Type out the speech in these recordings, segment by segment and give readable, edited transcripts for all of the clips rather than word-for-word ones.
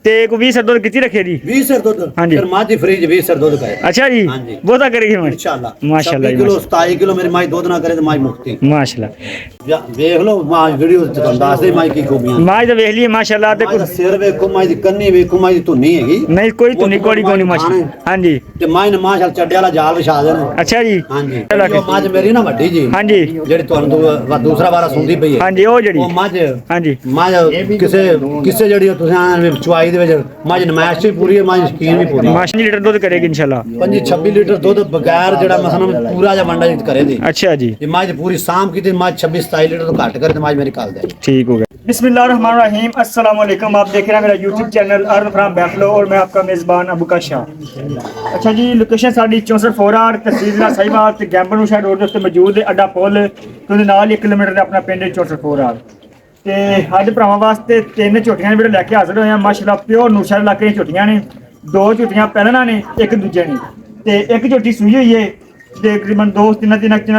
ਤੇ को 20 दुध कितनी रखे जी 20 सर दूध हाँ जी। फिर माँ दी फ्रिज 20 सर दूध का है। अच्छा जी हाँ जी। बहुता करेगी मैं इंशाल्लाह माशाल्लाह जी, 26 किलो 27 किलो मेरी माँ दूध ना करे तो माँ मुक्ति माशाल्लाह देख लो माँ वीडियो तो दस दे माँ की खूबियां माँ तो वेख लिए माशाल्लाह ते माँ दा सिर वेखो माँ दी कन्नी वेखो माँ दी धुन्नी हैगी नहीं कोई तो नहीं कोड़ी कोनी माशाल्लाह हाँ जी ते माँ ने माँ चल चड्डे वाला जाल विछा देना। अच्छा जी हाँ जी वो माँ मेरी ना वड्डी जी हाँ जी ਜਿਹੜੀ ਤੁਹਾਨੂੰ ਦੂਸਰਾ ਵਾਰਾ ਸੁਣਦੀ ਪਈ ਹੈ। ਹਾਂਜੀ ਉਹ ਜਿਹੜੀ ਉਹ ਮੱਝ ਹਾਂਜੀ ਮੱਝ ਕਿਸੇ ਜਿਹੜੀ ਤੁਸੀਂ ਆਂ ਚੁਆਈ ਦੇ ਵਿੱਚ ਮੱਝ ਨਮਾਇਸ਼ ਵੀ ਪੂਰੀ ਹੈ ਮੱਝ ਸ਼ਕੀਨ ਵੀ ਪੂਰੀ ਹੈ। 5 ਲੀਟਰ ਦੁੱਧ ਕਰੇਗੀ ਇਨਸ਼ਾਅੱਲਾ 26 ਲੀਟਰ ਦੁੱਧ ਬਗੈਰ ਜਿਹੜਾ ਮਸਲਨ ਪੂਰਾ ਜਿਹਾ ਵੰਡਾ ਜਿੱਤ ਕਰੇ ਦੀ अच्छा जी ਜੇ ਮੱਝ ਪੂਰੀ ਸਾਂਭ ਕੀਤੀ ਮੱਝ 26 27 ਲੀਟਰ ਤੋਂ ਘੱਟ ਕਰੇ ਤੇ ਮੱਝ ਮੇਰੀ ਕਾਲ ਦੇ। ठीक हो गया बिस्मिल्लाहिर्रहमानिर्रहीम अस्सलाम वालेकुम। आप देख रहे हैं मेरा यूट्यूब चैनल अर्न फ्राम बैफलो और मैं आपका मेज़बान अबू का शाह। अच्छा जी लोकेशन साड़ी 64 फोरार तहसील साहिबाल ते गैंबन उशा रोड के उत्ते मौजूद है अड्डा पुल ते उहदे नाल 1 किलोमीटर दा अपना पिंड 64 फोरार ते अज भरावां वास्ते 3 झोटियां वीडियो लैके हाजिर होए हैं माशाल्लाह प्योर नूशा इलाके दी झोटियां ने 2 झोटियां पैलना ने एक दूजे ने ते एक झोटी सूई हुई है तकरीबन 2-3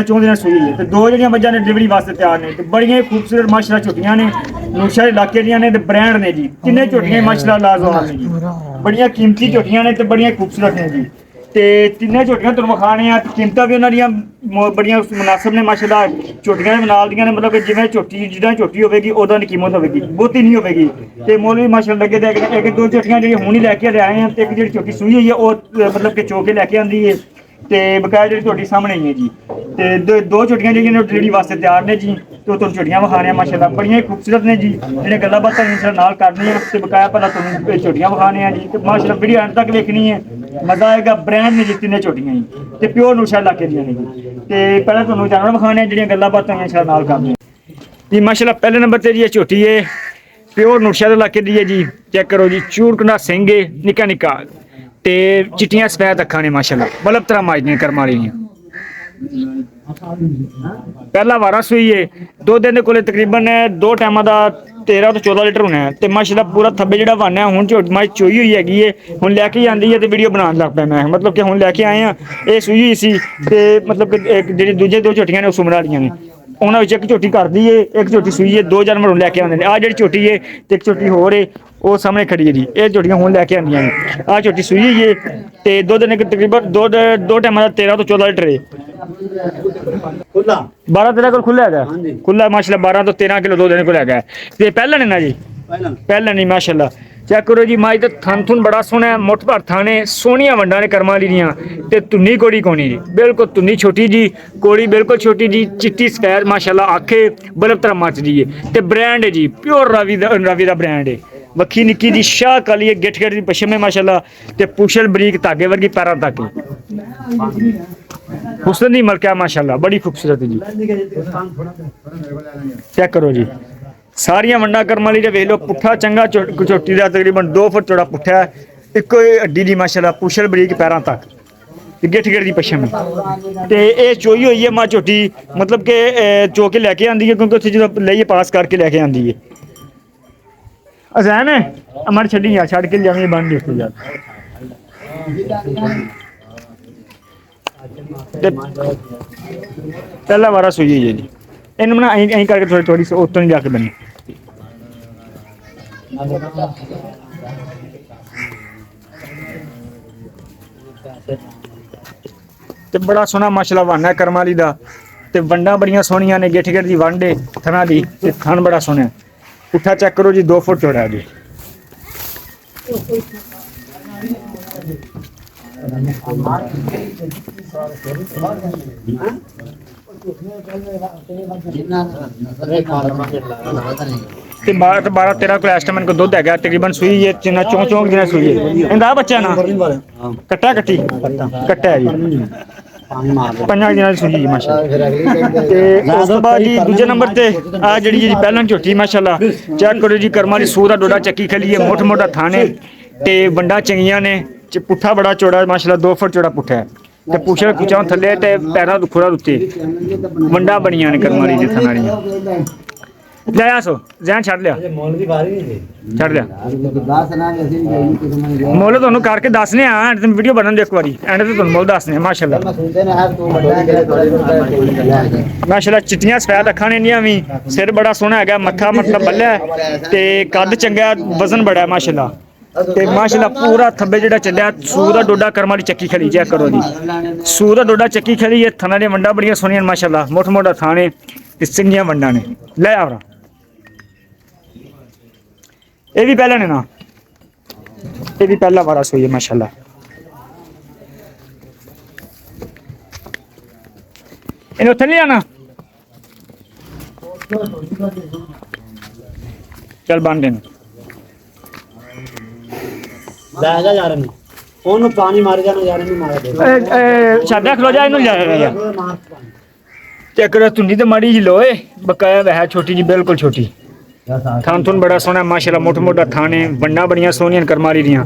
4 दिन सूई है तो 2 जड़ियां मज्जां ने डिलीवरी वास्ते तैयार ने ते बड़ियां खूबसूरत माशाल्लाह झोटियां ने नूशा इलाके दियां ने ते ब्रांड ने जी किन्ने झोटियां माशाल्लाह लाजवाब ने जी बड़ियां कीमती झोटियां ने ते बड़ियां खूबसूरत ने जी ते तिन्ने झोटियां तुहानूं विखाने आ ते कीमतां भी उन्हां दियां बड़ियां मुनासिब ने माशाल्लाह झोटियां दे नाल दियां ने मतलब कि जिवें झोटी जिद्दां झोटी होवेगी उदां दी कीमत होवेगी बहुती नहीं होवेगी ते मुੱਲ भी माशाल्लाह लगे ते एक 2 झोटियां जेहड़ियां हुण ही लैके आए हैं ते एक जेहड़ी झोटी सूई हुई है वो मतलब कि चो के लैके आंदी है ਤੇ ਬਕਾਇਆ ਜਿਹੜੀ ਤੁਹਾਡੀ ਸਾਹਮਣੇ ਹੀ ਹੈ ਜੀ ਤੇ 2 ਛੋਟੀਆਂ ਜਿਹੜੀਆਂ ਨੇ ਡਿਲੀਵਰੀ ਵਾਸਤੇ ਤਿਆਰ ਨੇ ਜੀ ਤੇ ਉਹ ਤੁਹਾਨੂੰ ਛੋਟੀਆਂ ਵਿਖਾਣੀਆਂ ਮਾਸ਼ਾਅੱਲਾ ਬੜੀਆਂ ਖੂਬਸੂਰਤ ਨੇ ਜੀ ਜਿਹੜੇ ਗੱਲਾਂ ਬਾਤਾਂ ਇਨਸ਼ਾ ਨਾਲ ਕਰਨੀਆਂ ਤੇ ਬਕਾਇਆ ਪਹਿਲਾਂ ਤੁਹਾਨੂੰ ਇਹ ਛੋਟੀਆਂ ਵਿਖਾਣੀਆਂ ਜੀ ਤੇ ਮਾਸ਼ਾਅੱਲਾ ਵੀਡੀਓ ਅੰਤ ਤੱਕ ਵੇਖਣੀ ਹੈ ਮਜ਼ਾ ਆਏਗਾ ਬ੍ਰਾਂਡ ਨੇ ਜਿੱਤੀ ਨੇ ਛੋਟੀਆਂ ਜੀ ਤੇ ਪਿਓਰ ਨੁਸ਼ਾ ਇਲਾਕੇ ਦੀਆਂ ਨੇ ਜੀ ਤੇ ਪਹਿਲਾਂ ਤੁਹਾਨੂੰ ਜਾਨਵਰ ਵਿਖਾਣੇ ਜਿਹੜੀਆਂ ਗੱਲਾਂ ਬਾਤਾਂ ਇਨਸ਼ਾ ਨਾਲ ਕਰਨੀਆਂ ਜੀ ਮਾਸ਼ਾਅੱਲਾ ਪਹਿਲੇ ਨੰਬਰ ਤੇ ਜੀ ਇਹ ਛੋਟੀ ਹੈ ਪਿਓਰ ਨੁਸ਼ਾ ਦੇ ਇਲਾਕੇ ਦੀ ਹੈ ਜੀ ਚੈੱਕ ਕਰੋ ਜੀ ਚੂੜਕਣਾ ਸਿੰਘ ਹੈ ਨਿੱਕਾ ਨਿੱਕਾ ਤੇ ਚਿੱਟੀਆਂ ਸਫੈਦ ਅੱਖਾਂ ਨੇ ਮਾਸ਼ਾਅੱਲਾ ਬਲਬ ਤਰ੍ਹਾਂ ਮਾਜਦੀਆਂ ਕਰਮਾਂ ਵਾਲੀਆਂ ਪਹਿਲਾ ਵਾਰਾ ਸੂਈ ਹੈ ਦੁੱਧ ਦੇ ਕੋਲੇ ਤਕਰੀਬਨ 2 ਟਾਈਮਾਂ ਦਾ 13 ਤੋਂ 14 ਲੀਟਰ ਹੋਣਾ ਤੇ ਮਾਸ਼ਾਅੱਲਾ ਪੂਰਾ ਥੱਬੇ ਜਿਹੜਾ ਵਾਨਾ ਹੁਣ ਝੋਟੀ ਮਾਈ ਚੋਈ ਹੋਈ ਹੈਗੀ ਹੈ ਹੁਣ ਲੈ ਕੇ ਜਾਂਦੀ ਹੈ ਤੇ ਵੀਡੀਓ ਬਣਾਉਣ ਲੱਗ ਪਿਆ ਮੈਂ ਮਤਲਬ ਕਿ ਹੁਣ ਲੈ ਕੇ ਆਏ ਆ ਇਹ ਸੂਈ ਹੋਈ ਸੀ ਤੇ ਮਤਲਬ ਕਿ ਜਿਹੜੀ ਦੂਜੇ 2 ਝੋਟੀਆਂ ਨੇ ਉਹ ਸੁਮਣ ਵਾਲੀਆਂ ਨੇ ਉਹਨਾਂ ਵਿੱਚ ਇੱਕ ਝੋਟੀ ਕਰਦੀ ਏ ਇੱਕ ਝੋਟੀ ਸੂਈ ਏ 2 ਜਾਨਵਰ ਹੁਣ ਲੈ ਕੇ ਆਉਂਦੇ ਨੇ ਆ ਜਿਹੜੀ ਝੋਟੀ ਏ ਤੇ ਇੱਕ ਝੋਟੀ ਹੋਰ ਏ ਉਹ ਸਾਹਮਣੇ ਖੜੀ ਹੈ ਜੀ ਇਹ ਝੋਟੀਆਂ ਹੁਣ ਲੈ ਕੇ ਆਉਂਦੀਆਂ ਨੇ ਆ ਝੋਟੀ ਸੂਈ ਹੋਈ ਏ ਤੇ ਦੁੱਧ ਨੇ ਤਕਰੀਬਨ 2 ਟਾਈਮਾਂ ਦਾ 13 ਤੋਂ 14 ਲੀਟਰ ਏ ਖੁੱਲਾ 12-13 ਕੋਲ ਖੁੱਲਾ ਹੈਗਾ ਖੁੱਲਾ ਮਾਸ਼ਾਅੱਲਾ 12 ਤੋਂ 13 ਕਿਲੋ ਦੁੱਧ ਦੇ ਕੋਲ ਹੈਗਾ ਤੇ ਪਹਿਲਾਂ ਨੇ ਨਾ ਜੀ ਪਹਿਲਾਂ ਨਹੀਂ ਮਾਸ਼ਾਅੱਲਾ ਚੈੱਕ ਕਰੋ ਜੀ ਮਾਈ ਤੇ ਥਣ ਬੜਾ ਸੋਹਣਾ ਮੁੱਠ ਭਰ ਥਾਣੇ ਸੋਹਣੀਆਂ ਵੰਡਾਂ ਨੇ ਕਰਮਾਂ ਦੀਆਂ ਤੇ ਤੁੰਨੀ ਕੋੜੀ ਕੋਣੀ ਜੀ ਬਿਲਕੁਲ ਤੁੰਨੀ ਛੋਟੀ ਜੀ ਕੋੜੀ ਬਿਲਕੁਲ ਛੋਟੀ ਜੀ ਚਿੱਟੀ ਸਫੈਦ ਮਾਸ਼ਾਅੱਲਾ ਆਖੇ ਬਲਬ ਤਰ੍ਹਾਂ ਮੱਚਦੀ ਹੈ ਤੇ ਬ੍ਰਾਂਡ ਹੈ ਜੀ ਪਿਓਰ ਰਾਵੀ ਦਾ ਬ੍ਰਾਂਡ ਹੈ ਵੱਖੀ ਨਿੱਕੀ ਦੀ ਸ਼ਾਹ ਕਾਲੀ ਗਿੱਠ ਦੀ ਪਸ਼ਮ ਹੈ ਮਾਸ਼ਾਅੱਲਾ ਤੇ ਪੁਸ਼ਲ ਬਰੀਕ ਧਾਗੇ ਵਰਗੀ ਪੈਰਾਂ ਤੱਕ ਹੁਸਨ ਦੀ ਮਲਕਾ ਮਾਸ਼ਾਅੱਲਾ ਬੜੀ ਖੂਬਸੂਰਤ ਜੀ ਚੈੱਕ ਕਰੋ ਜੀ ਸਾਰੀਆਂ ਵੰਡਾ ਕਰਮ ਵਾਲੀ ਦੇ ਵੇਖ ਲਓ ਪੁੱਠਾ ਚੰਗਾ ਝੋਟੀ ਦਾ ਤਕਰੀਬਨ 2 ਫੁੱਟ ਚੌੜਾ ਪੁੱਠਾ ਇੱਕੋ ਹੀ ਅੱਡੀ ਦੀ ਮਾਸ਼ਾਅੱਲਾ ਪੁਸ਼ਲ ਬਰੀਕ ਪੈਰਾਂ ਤੱਕ ਗਿੱਠ ਦੀ ਪਸ਼ਮ ਤੇ ਇਹ ਚੋਈ ਹੋਈ ਹੈ ਮਾਂ ਝੋਟੀ ਮਤਲਬ ਕਿ ਚੋ ਕੇ ਲੈ ਕੇ ਆਂਦੀ ਹੈ ਕਿਉਂਕਿ ਉੱਥੇ ਜਦੋਂ ਲਈਏ ਪਾਸ ਕਰਕੇ ਲੈ ਕੇ ਆਂਦੀ ਹੈ ਅਜ਼ਾਨ ਹੈ ਅਮਰ ਛੱਡੀ ਯਾਰ ਛੱਡ ਕੇ ਜਾਵੀਂ ਬੰਦ ਦੇਖੋ ਯਾਰ ਤੇ ਪਹਿਲਾ ਵਾਰਾ ਸੂਈ ਹੈ ਜੀ ਇਹਨੂੰ ਨਾ ਐਂ ਕਰਕੇ ਥੋੜੀ ਉੱਤੋਂ ਨਹੀਂ ਜਾ ਕੇ ਬਣੀ ਤੇ ਬੜਾ ਸੋਹਣਾ ਮਾਸ਼ਾਅੱਲਾ ਵਾਨਾ ਕਰਮਾਂ ਵਾਲੀ ਦਾ ਤੇ ਵੰਡਾਂ ਬੜੀਆਂ ਸੋਹਣੀਆਂ ਨੇ ਗਿੱਠ ਦੀ ਵੰਡੇ ਥਣਾ ਦੀ ਤੇ ਥਣ ਬੜਾ ਸੋਹਣਾ ਪੁੱਠਾ ਚੈੱਕ ਕਰੋ ਜੀ 2 ਫੁੱਟ ਚੌੜਾ ਜੀ ਤੇ 12-13 ਕੋਲ ਐਸਟਮਨ ਕੋ ਦੁੱਧ ਹੈਗਾ ਤਕਰੀਬਨ ਸੂਈ ਹੈ ਚਿੰਨਾ ਚੌਂਕ ਜਿਹਨਾਂ ਸੂਈ ਹੈ ਇਹਦਾ ਬੱਚਾ ਨਾ ਕੱਟੀ ਕੱਟਾ ਹੈ ਜੀ 5 ਦਿਨਾਂ ਦੀ ਸੂਈ ਮਾਸ਼ਾਅੱਲਾ ਤੇ ਉਸ ਤੋਂ ਬਾਅਦ ਜੀ ਦੂਜੇ ਨੰਬਰ ਤੇ ਆ ਜਿਹੜੀ ਜੀ ਪਹਿਲਾਂ ਝੋਟੀ ਮਾਸ਼ਾਅੱਲਾ ਚੈੱਕ ਕਰੋ ਜੀ ਕਰਮਾਂ ਦੀ ਸੂਰ ਦਾ ਡੋਡਾ ਚੱਕੀ ਖਲੀ ਹੈ ਮੋਟਾ ਥਾਣੇ ਤੇ ਵੰਡਾ ਚੰਗੀਆਂ ਨੇ ਪੁੱਠਾ ਬੜਾ ਚੌੜਾ ਮਾਸ਼ਾਅੱਲਾ 2 ਫੁੱਟ ਚੌੜਾ ਪੁੱਠਾ ਹੈ ਤੇ ਪੁੱਛਲ ਕੁਚਾਂ ਥੱਲੇ ਤੇ ਪੈਰਾਂ ਤੋਂ ਖੁਰਾ ਉੱਤੇ ਵੰਡਾ ਬਣੀਆਂ ਨੇ ਕਰਮਾਂ ਦੀ ਥਾਂ ਵਾਲੀਆਂ ਲੈ ਆਸੋ ਜ਼ਹਿਨ ਛੱਡ ਲਿਆ ਛੱਡ ਲਿਆ ਮੁੱਲ ਤੁਹਾਨੂੰ ਕਰਕੇ ਦੱਸਨੇ ਆ ਐਂਡ ਤੇ ਵੀਡੀਓ ਬਣਨ ਦੇ ਇੱਕ ਵਾਰੀ ਐਂਡ ਤੇ ਤੁਹਾਨੂੰ ਮੁੱਲ ਦੱਸਨੇ ਆ ਮਾਸ਼ਾਅੱਲਾ ਮਾਸ਼ਾਅੱਲਾ ਚਿੱਟੀਆਂ ਸਫੈਦ ਅੱਖਾਂ ਨੇ ਇੰਨੀਆਂ ਵੀ ਸਿਰ ਬੜਾ ਸੋਹਣਾ ਹੈਗਾ ਮੱਥਾ ਮਤਲਬ ਬੱਲਾ ਤੇ ਕੱਦ ਚੰਗਾ ਵਜ਼ਨ ਬੜਾ ਹੈ ਮਾਸ਼ਾਅੱਲਾ ਤੇ ਮਾਸ਼ਾਅੱਲਾ ਪੂਰਾ ਥੱਬੇ ਜਿਹੜਾ ਚੱਲਿਆ ਸੂ ਦਾ ਡੋਡਾ ਕਰਮ ਵਾਲੀ ਚੱਕੀ ਖੜੀ ਚੈੱਕ ਕਰੋ ਜੀ ਸੂ ਦਾ ਡੋਡਾ ਚੱਕੀ ਖੜੀ ਇਹ ਥਣਾ ਦੇ ਵੰਡਾ ਬੜੀਆਂ ਸੋਹਣੀਆਂ ਮਾਸ਼ਾਅੱਲਾ ਮੋਟਾ ਮੋਟਾ ਥਾਣੇ ਤੇ ਸਿੰਘੀਆਂ ਵੰਡਾਂ ਨੇ ਲੈ ਆਵਰਾ ਇਹ ਵੀ ਪਹਿਲਾਂ ਨੇ ਨਾ ਇਹ ਵੀ ਪਹਿਲਾ ਵਾਰਾ ਸੋਈ ਹੈ ਮਾਸ਼ਾਅੱਲਾ ਇਹਨੂੰ ਉੱਥੇ ਨਹੀਂ ਆਣਾ ਚੱਲ ਬੰਨ ਦੇ ਲੈ ਜਾ ਯਾਰ ਨੂੰ ਉਹਨੂੰ ਪਾਣੀ ਮਾਰ ਜਾਣਾ ਯਾਰ ਇਹਨੂੰ ਮਾਰ ਦੇ ਸਾਡਾ ਖਲੋ ਜਾ ਇਹਨੂੰ ਜਾ ਚੈੱਕ ਕਰ ਤੁੰਡੀ ਤੇ ਮਾੜੀ ਜੀ ਲੋਏ ਬਕਾਇਆ ਵਹਿ ਛੋਟੀ ਜੀ ਬਿਲਕੁਲ ਛੋਟੀ ਥਾਂ ਥੁਨ ਬੜਾ ਸੋਹਣਾ ਮਾਸ਼ਾਅੱਲਾ ਮੋਟਾ ਮੋਟਾ ਥਾਣੇ ਵੰਡਾ ਬੜੀਆਂ ਸੋਹਣੀਆਂ ਕਰਮਾਲੀ ਦੀਆਂ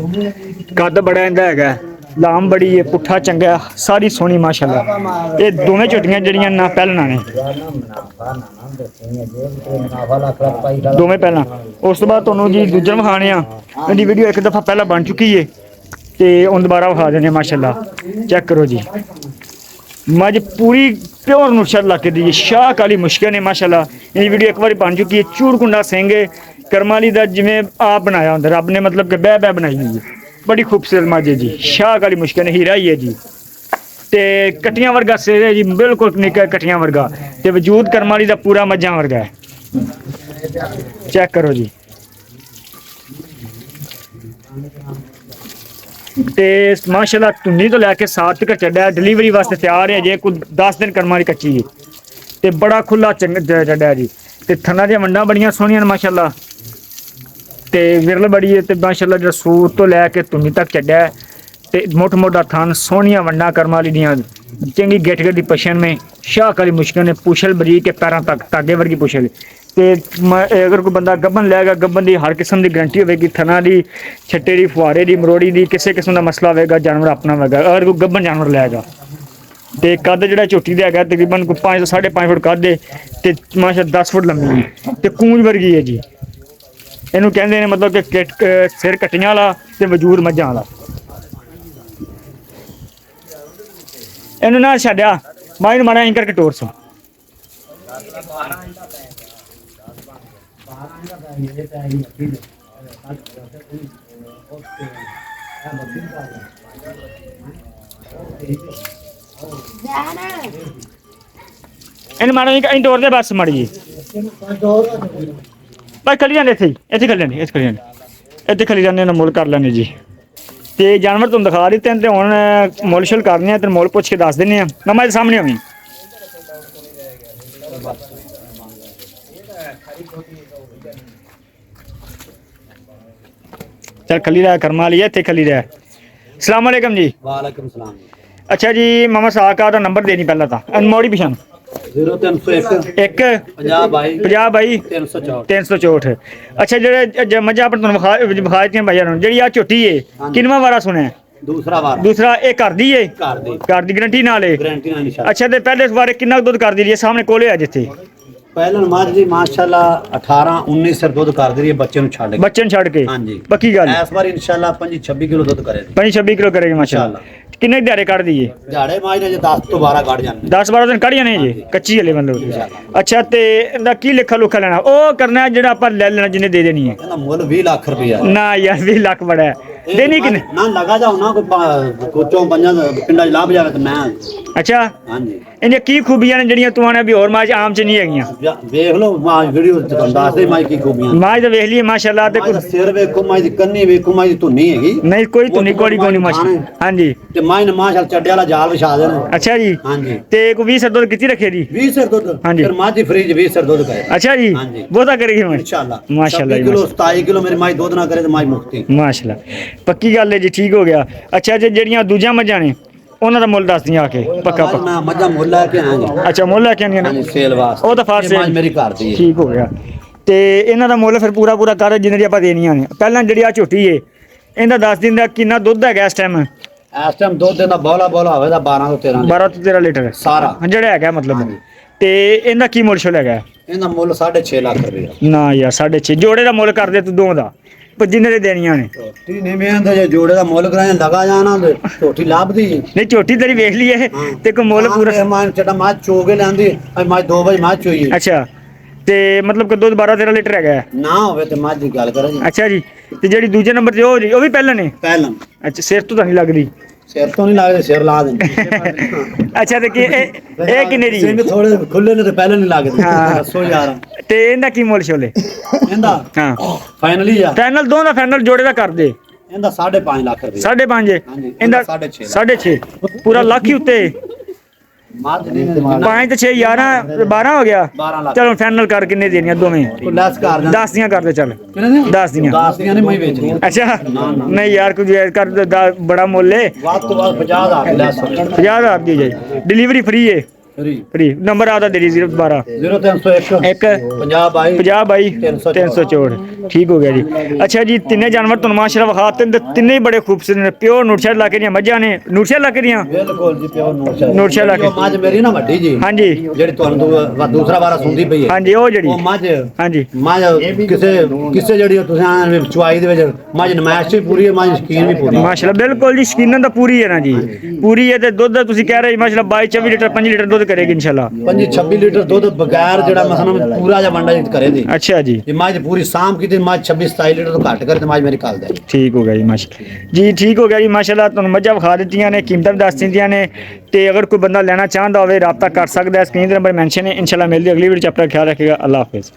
ਕੱਦ ਬੜਾ ਇਹਦਾ ਹੈਗਾ ਲਾਮ ਬੜੀ ਹੈ ਪੁੱਠਾ ਚੰਗਾ ਸਾਰੀ ਸੋਹਣੀ ਮਾਸ਼ਾਅੱਲਾ ਇਹ ਦੋਵੇਂ ਝੋਟੀਆਂ ਜਿਹੜੀਆਂ ਨਾ ਪਹਿਲਾਂ ਨੇ ਦੋਵੇਂ ਪਹਿਲਾਂ ਉਸ ਤੋਂ ਬਾਅਦ ਤੁਹਾਨੂੰ ਜੀ ਦੂਜਾ ਵਿਖਾਣੇ ਆ ਇਹਦੀ ਵੀਡੀਓ ਇੱਕ ਦਫਾ ਪਹਿਲਾਂ ਬਣ ਚੁੱਕੀ ਹੈ ਤੇ ਹੁਣ ਦੁਬਾਰਾ ਵਿਖਾ ਦਿੰਦੇ ਮਾਸ਼ਾਅੱਲਾ ਚੈੱਕ ਕਰੋ ਜੀ ਮੱਝ ਪੂਰੀ ਪਿਓਰ ਨੁਰਸ਼ਦ ਲੱਗ ਦੀ ਸ਼ਾਹ ਕਾਲੀ ਮੁਸ਼ਕਿਲ ਨੇ ਮਾਸ਼ਾਅੱਲਾ ਇਹ ਵੀਡੀਓ ਇੱਕ ਵਾਰੀ ਬਣ ਚੁੱਕੀ ਹੈ ਚੂੜਕੁੰਡਾ ਸਿੰਘ ਕਰਮਾਲੀ ਦਾ ਜਿਵੇਂ ਆਪ ਬਣਾਇਆ ਹੁੰਦਾ ਰੱਬ ਨੇ ਮਤਲਬ ਕਿ ਬਹਿ ਬਹਿ ਬਣਾਈ ਹੋਈ ਹੈ बड़ी खूबसूरत मज है जी शाह काली मुश्किल हीरा ही है जी ते कटियां वर्गा सिर है जी बिल्कुल निका कटियां वर्गा ते वजूद करमाली दा पूरा मज्जा वर्गा है चेक करो जी ते माशाल्लाह तुन्नी तो लैके 7 तक चढ़ा डिलीवरी वास्ते तैयार है जे कुछ 10 दिन करमाली कच्ची है ते बड़ा खुला चढ़ा जी ते थना दी वंडा बड़ियां सोहणियां माशाल्लाह ਤੇ ਵਿਰਲ ਬੜੀ ਹੈ ਤੇ ਮਾਸ਼ਾਅੱਲਾ ਜਿਹੜਾ ਸੂਰ ਤੋਂ ਲੈ ਕੇ ਤੁੰਨੀ ਤੱਕ ਚੱਡਿਆ ਤੇ ਮੋਟਾ ਮੋਟਾ ਥਾਨ ਸੋਹਣੀਆਂ ਵੰਡਾ ਕਰਮ ਵਾਲੀ ਦੀਆਂ ਚੰਗੀ ਗਿੱਠ ਦੀ ਪਛਣ में ਸ਼ਾਹ ਕਾਲੀ ਮੁਸ਼ਕਿਲ ਨੇ ਪੁਛਲ ਬਰੀਕ ਕੇ ਪੈਰਾਂ ਤੱਕ ਤਾਗੇ ਵਰਗੀ ਪੁਛਲ ਤੇ ਅਗਰ ਕੋਈ ਬੰਦਾ ਗੱਬਨ ਲੈਗਾ ਗੱਬਨ ਦੀ ਹਰ ਕਿਸਮ ਦੀ ਗਰੰਟੀ ਹੋਵੇਗੀ ਥਣਾ ਦੀ ਛੱਟੇ ਦੀ ਫੁਆਰੇ ਦੀ ਮਰੋੜੀ ਦੀ ਕਿਸੇ ਕਿਸਮ ਦਾ ਮਸਲਾ ਹੋਵੇਗਾ ਜਾਨਵਰ ਆਪਣਾ ਹੋਵੇਗਾ ਅਗਰ ਕੋਈ ਗੱਬਨ ਜਾਨਵਰ ਲੈਗਾ ਤੇ ਕੱਦ ਜਿਹੜਾ ਝੋਟੀ ਦਾ ਹੈਗਾ ਤਕਰੀਬਨ ਕੋਈ 5 ਤੋਂ 5.5 ਫੁੱਟ ਕੱਦ ਹੈ ਤੇ ਮਾਸ਼ਾਅੱਲਾ 10 ਫੁੱਟ ਲੰਮੀ ਤੇ ਕੂੰਜ ਵਰਗੀ ਹੈ ਜੀ ਇਹਨੂੰ ਕਹਿੰਦੇ ਨੇ ਮਤਲਬ ਕਿ ਸਿਰ ਕੱਟੀਆਂ ਵਾਲਾ ਤੇ ਵਜੂਦ ਮੱਝਾਂ ਵਾਲਾ ਇਹਨੂੰ ਨਾ ਛੱਡਿਆ ਮੈਂ ਇਹਨੂੰ ਮਾੜਾ ਇੰਜ ਕਰਕੇ ਟੋਰ ਸੋ ਇਹਨੂੰ ਮਾੜਾ ਇੰਜ ਟੋਰ ਦੇ ਬਸ ਮਾੜੀ ਜੀ भाई खली जाने इतने खली जाने इतने खली जाने मुल कर लेने जी तो जानवर तुम दिखा दिते हैं तो हूँ मुल शुल करने तो मुल पुछ के दस देने मैं सामने आवी चल खली रहा कर्मा लिया इतने खली रहा अस्सलाम वालेकुम जी वालेकुम सलाम अच्छा जी मामा साहब का नंबर देनी पहला था अनमोड़ी पिछान 0301 50 ਬਾਈ 364 ਅੱਛਾ ਜਿਹੜੇ ਮੱਝਾਂ ਆਪਾਂ ਤੁਹਾਨੂੰ ਵਿਖਾ ਦਿੱਤੀਆਂ ਭਾਈਆਂ ਨੂੰ ਜਿਹੜੀ ਆ ਝੋਟੀ ਏ ਕਿੰਨਵਾਂ ਵਾਰਾ ਸੁਣਿਆ ਦੂਸਰਾ ਇਹ ਘਰ ਦੀ ਏ ਘਰ ਦੀ ਗਰੰਟੀ ਨਾਲ ਏ ਅੱਛਾ ਤੇ ਪਹਿਲੇ ਵਾਰੇ ਕਿੰਨਾ ਦੁੱਧ ਕਰ ਦੀ ਲਈ ਸਾਹਮਣੇ ਕੋਲੇ ਆ ਜਿੱਥੇ ਪਹਿਲਾਂ ਮੱਝ ਦੀ ਮਾਸ਼ਾਅੱਲਾ 18 19 ਸਿਰ ਦੁੱਧ ਕਰ ਦੀ ਹੈ ਬੱਚੇ ਨੂੰ ਛੱਡ ਕੇ ਹਾਂਜੀ ਪੱਕੀ ਗੱਲ ਇਸ ਵਾਰ ਇਨਸ਼ਾਅੱਲਾ 25 26 ਕਿਲੋ ਦੁੱਧ ਕਰੇਗੀ 25 26 ਕਿਲੋ ਕਰੇਗੀ ਮਾਸ਼ਾਅੱਲਾ ਕਿੰਨੇ ਦਿਹਾੜੇ ਕੱਢ ਦਈਏ ਦਿਹਾੜੇ ਮਾਝ ਨੇ 10 ਤੋਂ 12 ਕੱਢ ਜਾਂਦੇ 10 12 ਦਿਨ ਕੱਢ ਜਾਣੇ ਜੀ ਕੱਚੀ ਹਲੇ ਮਤਲਬ ਅੱਛਾ ਤੇ ਇਹਦਾ ਕੀ ਲਿਖਾ ਲੁਖਾ ਲੈਣਾ ਉਹ ਕਰਨਾ ਜਿਹੜਾ ਆਪਾਂ ਲੈ ਲੈਣਾ ਜਿੰਨੇ ਦੇ ਦੇਣੀ ਹੈ ਇਹਦਾ ਮੁੱਲ 20 ਲੱਖ ਰੁਪਇਆ ਨਾ ਯਾਰ 20 ਲੱਖ ਬੜਾ ਹੈ ਦੇਣੀ ਕਿੰਨੇ ਨਾ ਲਗਾ ਜਾਓ ਨਾ ਕੋਈ ਚੋਂ ਪੰਜਾਂ ਪਿੰਡਾਂ 'ਚ ਲੱਭ ਜਾਵੇ ਤੇ ਮੈਂ ਅੱਛਾ ਹਾਂਜੀ ਇਹਨੇ ਕੀ ਖੂਬੀਆਂ ਨੇ ਜਿਹੜੀਆਂ ਤੂੰ ਆਣਾ ਵੀ ਹੋਰ ਮਾਝ ਆਮ ਚ ਨਹੀਂ ਹੈਗੀਆਂ ਵੇਖ ਲਓ ਮਾਝ ਵੀਡੀਓ ਚ ਤੁਹਾਨੂੰ ਦੱਸਦੇ ਮਾਝ ਕੀ ਖੂਬੀਆਂ ਮਾਝ ਤਾਂ ਵੇਖ ਲਈਏ ਮਾਸ਼ਾਅੱਲਾ ਤੇ ਮਾਝ ਦਾ ਸਿਰ ਵੇਖੋ ਮਾਝ ਦੀ ਕੰਨੀ ਵੇਖੋ ਮਾਝ ਦੀ ਧੁੰਨੀ ਹੈਗੀ ਨਹੀਂ ਕੋਈ ਧੁੰਨੀ ਕੋੜੀ ਕੋਈ ਨਹੀਂ ਮਾਸ਼ਾਅੱਲਾ ਹਾਂਜੀ ਤੇ ਮਾਝ ਨੇ ਮਾਸ਼ਾਅੱਲਾ ਚੱਡੇ ਵਾਲਾ ਜਾਲ ਵਿਛਾ ਦੇਣਾ ਅੱਛਾ ਜੀ ਹਾਂਜੀ ਤੇ ਕੋਈ 20 ਸਰ ਦੁੱਧ ਕਿੱਥੇ ਰੱਖੇ ਜੀ 20 ਸਰ ਦੁੱਧ ਹਾਂਜੀ ਫਿਰ ਮਾਝ ਦੀ ਫ੍ਰਿਜ 20 ਸਰ ਦੁੱਧ ਕਰੇ ਅੱਛਾ ਜੀ ਹਾਂਜੀ ਬਹੁਤਾ ਕਰੇਗੀ ਮੈਂ ਇਨਸ਼ਾਅੱਲਾ ਮਾਸ਼ਾਅੱਲਾ 20 ਕਿਲੋ 27 ਕਿਲੋ ਮੇਰੀ ਮਾਝ ਦੁੱਧ ਨਾ ਕਰੇ ਤੇ ਮਾਝ ਮੁਕਤੀ ਮਾਸ਼ਾਅੱਲਾ ਪੱਕੀ ਗੱਲ ਹੈ ਜੀ ਠੀਕ ਹੋ ਗਿਆ ਅੱਛਾ ਜੇ ਜਿਹੜੀਆਂ ਦੂਜੀਆਂ ਮੱਝਾਂ ਨੇ ਉਹਨਾਂ ਦਾ ਮੁੱਲ ਦੱਸ ਦੀਆਂ ਆ ਕੇ ਪੱਕਾ ਮੈਂ ਮੱਝਾਂ ਮੁੱਲ ਲੈ ਕੇ ਆਇਆ ਜੀ ਅੱਛਾ ਮੁੱਲ ਲੈ ਕੇ ਆਉਂਦੀਆਂ ਹਾਂਜੀ ਨੇ ਸੇਲ ਵਾਸਤੇ ਉਹ ਤਾਂ ਫਾਰਸੇ ਮਾਝ ਮੇਰੀ ਘਰ ਦੀ ਹੈ ਠੀਕ ਹੋ ਗਿਆ ਤੇ ਇਹਨਾਂ ਦਾ ਮੁੱਲ ਫਿਰ ਪੂਰਾ ਕਰ ਜਿੰਨੇ ਦੀ ਆਪਾਂ ਦੇਣੀਆਂ ਨੇ ਪਹਿਲਾਂ ਜਿਹੜੀ ਆ ਝੋਟੀ ਏ ਇਹਦਾ ਦੱਸ ਦਿਨ ਦਾ ਕਿੰਨਾ ਦੁੱਧ ਹੈਗਾ ਇਸ ਟਾਈਮ ਦੁੱਧ ਦਾ ਬੋਲਾ ਹੋਵੇ ਦਾ 12 ਤੋਂ 13 ਲੀਟਰ ਸਾਰਾ ਜਿਹੜਾ ਹੈਗਾ ਮਤਲਬ ਤੇ ਇਹਦਾ ਕੀ ਮੁੱਲ ਸ਼ੁਲ ਹੈਗਾ ਇਹਦਾ ਮੁੱਲ 6.5 ਲੱਖ ਰੁਪਏ ਨਾ ਯਾਰ 6.5 ਜੋੜੇ ਦਾ ਮੁੱਲ ਕਰ ਦੇ ਤੂੰ ਦੋ ਦਾ ਪਰ ਜਿੰਨੇ ਦੇ ਦੇਣੀਆਂ ਨੇ ਝੋਟੀ ਨਹੀਂ ਮਿਹਨਤ ਜੇ ਜੋੜੇ ਦਾ ਮੁੱਲ ਕਰਾਇਆ ਲਗਾ ਜਾਣਾ ਤੇ ਝੋਟੀ ਲੱਭਦੀ ਨਹੀਂ ਝੋਟੀ ਤੇਰੀ ਵੇਖ ਲਈ ਇਹ ਤੇ ਕੋ ਮੁੱਲ ਪੂਰਾ ਮਾਂ ਚਟਾ ਮਾਂ ਚੋਗੇ ਲੈਂਦੀ ਅੱਜ ਮਾਂ 2 ਵਜੇ ਮਾਂ ਚੋਈ ਅੱਛਾ ਤੇ ਮਤਲਬ ਕਿ ਦੁੱਧ 12-13 ਲੀਟਰ ਹੈਗਾ ਹੈ। ਨਾ ਹੋਵੇ ਤੇ ਮੱਝ ਦੀ ਗੱਲ ਕਰੋ ਜੀ। ਅੱਛਾ ਜੀ, ਤੇ ਜਿਹੜੀ ਦੂਜੇ ਨੰਬਰ ਤੇ ਉਹ ਜੀ, ਉਹ ਵੀ ਪਹਿਲਾਂ ਨੇ? ਪਹਿਲਾਂ ਅੱਛਾ, ਸਿਰ ਤੋਂ ਤਾਂ ਨਹੀਂ ਲੱਗਦੀ। ਸਿਰ ਤੋਂ ਨਹੀਂ ਲੱਗਦੇ, ਸਿਰ ਲਾ ਦਿੰਦੇ। ਅੱਛਾ, ਤੇ ਕੀ ਇਹ ਕਿੰਨੇ ਦੀ? ਸਿੰਘ ਥੋੜੇ ਖੁੱਲੇ ਨੇ ਤੇ ਪਹਿਲਾਂ ਨਹੀਂ ਲੱਗਦੇ। ਹਾਂ। ਦੱਸੋ ਯਾਰ ਤੇ ਇਹਦਾ ਕੀ ਮੁੱਲ ਛੋਲੇ? ਇਹਦਾ ਹਾਂ, ਫਾਈਨਲੀ ਆ, ਫਾਈਨਲ ਦੋ ਦਾ ਫਾਈਨਲ ਜੋੜੇ ਦਾ ਕਰ ਦੇ। ਇਹਦਾ 5.5 ਲੱਖ ਰੁਪਏ। 5.5? ਹਾਂਜੀ, ਇਹਦਾ 6.5 6.5 ਪੂਰਾ ਲੱਖ ਹੀ ਉੱਤੇ। ਮੱਝ ਨਹੀਂ ਦਿਮਾਗ 5 ਤੇ 6 11 12 ਹੋ ਗਿਆ। 12 ਲੱਖ। ਚਲੋ ਫਾਈਨਲ ਕਰ ਕਿੰਨੇ ਦੇਣੀਆਂ ਦੋਵੇਂ? ਕੋਈ ਲੈਸ ਕਰ ਦਿੰਦਾ। 10 ਦੀਆਂ ਕਰ ਦੇ ਚੱਲ। ਕਿਹਨੇ ਦੀ? 10 ਦੀਆਂ। 10 ਦੀਆਂ ਨਹੀਂ ਮੈਂ ਵੇਚਣੀ। ਅੱਛਾ, ਨਹੀਂ ਯਾਰ ਕੁਝ ਕਰ ਦੇ, ਬੜਾ ਮੁੱਲ ਹੈ। ਵੱਧ ਤੋਂ ਵੱਧ 50,000 ਲੈਸ 50,000 ਦੀ ਜਾਈ, ਡਿਲੀਵਰੀ ਫ੍ਰੀ ਹੈ। ਫਰੀ ਫ੍ਰੀ ਨੰਬਰ ਆਦਾ ਦੇ 012 0301 ਇੱਕ 50 22 50 22 364। ਠੀਕ ਹੋ ਗਿਆ ਜੀ। ਅੱਛਾ ਜੀ, ਤਿੰਨੇ ਜਾਨਵਰ ਤੁਹਾਨੂੰ ਮਾਸ਼ਾਅੱਲਾ ਵਿਖਾਤੇ ਨੇ, ਤਿੰਨੇ ਹੀ ਬੜੇ ਖੂਬਸੂਰਤ ਨੇ। ਪਿਓਰ ਨੂਰਸ਼ਹਿਰ ਇਲਾਕੇ ਦੀਆਂ ਮੱਝਾਂ ਨੇ। ਨੂਰਸ਼ਹਿਰ ਇਲਾਕੇ ਦੀਆਂ? ਬਿਲਕੁਲ ਜੀ, ਪਿਓ ਨੂਰਸ਼ਹਿਰ ਲਾ ਕੇ। ਮੱਝ ਮੇਰੀ ਨਾ ਵੱਡੀ ਜੀ, ਹਾਂਜੀ ਜਿਹੜੀ ਤੁਹਾਨੂੰ ਦੂਸਰਾ ਵਾਰਾ ਸੁਣਦੀ ਪਈ ਹੈ। ਹਾਂਜੀ, ਉਹ ਜਿਹੜੀ ਉਹ ਮੱਝ ਹਾਂਜੀ ਮੱਝ ਕਿਸੇ ਜਿਹੜੀ ਤੁਸੀਂ ਆਂ ਚੁਆਈ ਦੇ ਵਿੱਚ ਮੱਝ ਨਮਾਇਸ਼ ਵੀ ਪੂਰੀ ਹੈ, ਮੱਝ ਸ਼ਕੀਨ ਵੀ ਪੂਰੀ ਹੈ। ਮਾਸ਼ਾਅੱਲਾ ਬਿਲਕੁਲ ਜੀ, ਸ਼ਕੀਨਾਂ ਤਾਂ ਪੂਰੀ ਹੈ ਨਾ ਜੀ, ਪੂਰੀ ਹੈ। ਤੇ ਦੁੱਧ ਤੁਸੀਂ ਕਹਿ ਰਹੇ ਮਾਸ਼ਾਅੱਲਾ 22-24 ਲੀਟਰ 5 ਲੀਟਰ ਦੁੱਧ ਕਰੇਗੀ ਇਨਸ਼ਾਅੱਲਾ। 25-26 ਲੀਟਰ ਦੁੱਧ ਬਗੈਰ ਜਿਹੜਾ ਮਸਲਾ ਪੂਰਾ ਜਿਹਾ ਵੰਡਾ ਜੀ ਕਰੇ ਦੀ। ਅੱਛਾ ਜੀ, ਇਹ ਮੱਝ ਪੂਰੀ ਸਾਂਭ ਕੀਤੀ, ਮੱਝ 26-27 ਲੀਟਰ ਤੋਂ ਘੱਟ ਕਰੇ ਤੇ ਮੱਝ ਮੇਰੀ ਕੱਲ ਦੇ। ਠੀਕ ਹੋ ਗਿਆ ਜੀ ਮਾਸ਼ਾਅੱਲਾ ਜੀ, ਠੀਕ ਹੋ ਗਿਆ ਜੀ ਮਾਸ਼ਾਅੱਲਾ। ਤੁਹਾਨੂੰ ਮੱਝਾਂ ਵਿਖਾ ਦਿੱਤੀਆਂ ਨੇ, ਕੀਮਤਾਂ ਵੀ ਦੱਸ ਦਿੱਤੀਆਂ ਨੇ। ਤੇ ਅਗਰ ਕੋਈ ਬੰਦਾ ਲੈਣਾ ਚਾਹੁੰਦਾ ਹੋਵੇ ਰਾਬਤਾ ਕਰ ਸਕਦਾ ਹੈ। ਸਕਰੀਨ ਤੇ ਨੰਬਰ ਮੈਂਸ਼ਨ ਹੈ। ਇਨਸ਼ਾਅੱਲਾ ਮਿਲਦੇ ਅਗਲੀ ਵੀਡੀਓ ਚ। ਆਪਣਾ ਖਿਆਲ ਰੱਖੇਗਾ। ਅੱਲਾਹ ਹਾਫਿਜ਼।